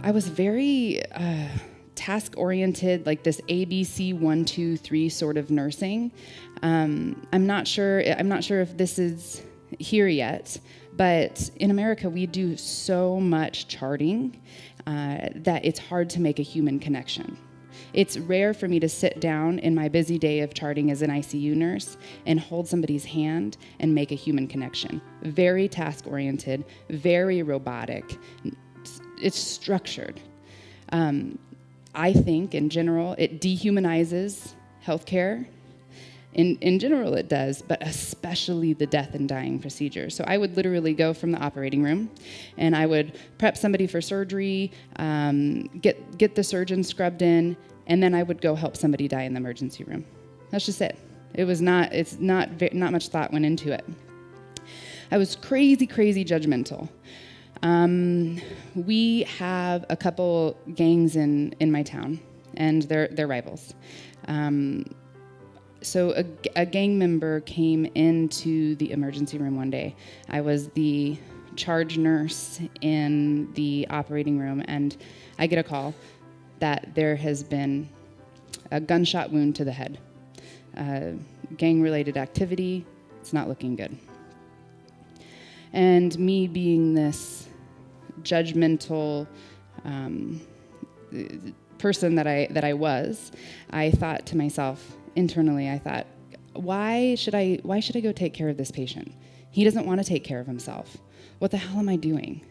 I was very task-oriented, like this ABC 1, 2, 3 sort of nursing. I'm not sure if this is here yet, but in America we do so much charting that it's hard to make a human connection. It's rare for me to sit down in my busy day of charting as an ICU nurse and hold somebody's hand and make a human connection. Very task-oriented, very robotic. It's structured. I think, in general, it dehumanizes healthcare. In general, it does, but especially the death and dying procedure. So I would literally go from the operating room, and I would prep somebody for surgery, get the surgeon scrubbed in, and then I would go help somebody die in the emergency room. That's just it. It's not much thought went into it. I was crazy judgmental. We have a couple gangs in my town, and they're rivals. So a gang member came into the emergency room one day. I was the charge nurse in the operating room, and I get a call that there has been a gunshot wound to the head. Gang-related activity, it's not looking good. And me being this judgmental person that I was, I thought to myself, internally, I thought, why should I go take care of this patient? He doesn't want to take care of himself. What the hell am I doing?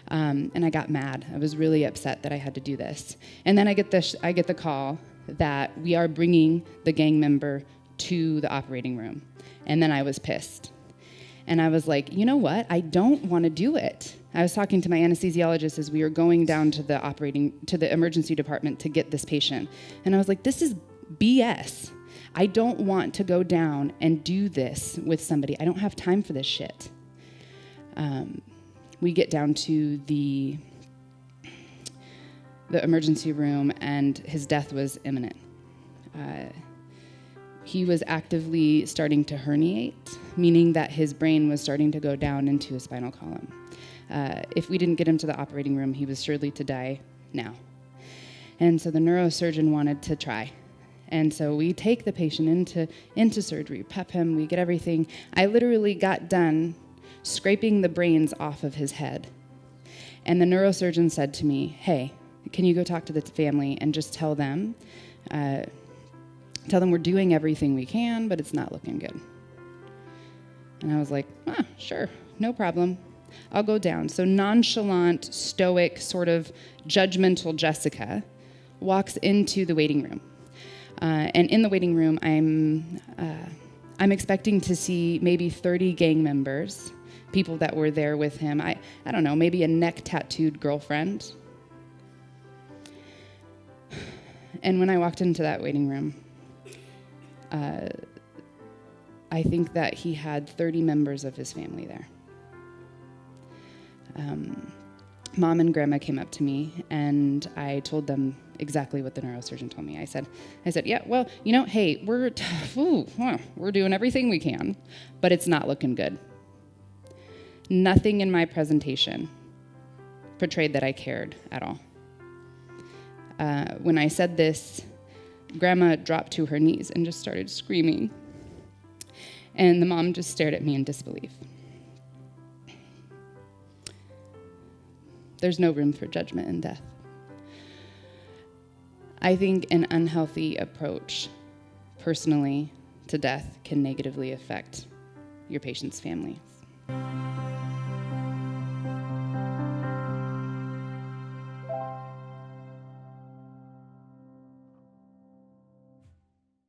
And I got mad. I was really upset that I had to do this. And then I get the call that we are bringing the gang member to the operating room. And then I was pissed. And I was like, you know what? I don't want to do it. I was talking to my anesthesiologist as we were going down to the emergency department to get this patient. And I was like, this is BS. I don't want to go down and do this with somebody. I don't have time for this shit. We get down to the emergency room, and his death was imminent. He was actively starting to herniate, meaning that his brain was starting to go down into his spinal column. If we didn't get him to the operating room, he was surely to die now. And so the neurosurgeon wanted to try. And so we take the patient into surgery, pep him, we get everything. I literally got done scraping the brains off of his head. And the neurosurgeon said to me, hey, can you go talk to the family and just tell them we're doing everything we can, but it's not looking good. And I was like, sure, no problem. I'll go down. So nonchalant, stoic, sort of judgmental Jessica walks into the waiting room. And in the waiting room, I'm expecting to see maybe 30 gang members, people that were there with him. I don't know, maybe a neck-tattooed girlfriend. And when I walked into that waiting room, I think that he had 30 members of his family there. Mom and Grandma came up to me, and I told them exactly what the neurosurgeon told me. I said, yeah, well, hey, we're doing everything we can, but it's not looking good. Nothing in my presentation portrayed that I cared at all. When I said this, Grandma dropped to her knees and just started screaming. And the mom just stared at me in disbelief. There's no room for judgment in death. I think an unhealthy approach, personally, to death can negatively affect your patient's families.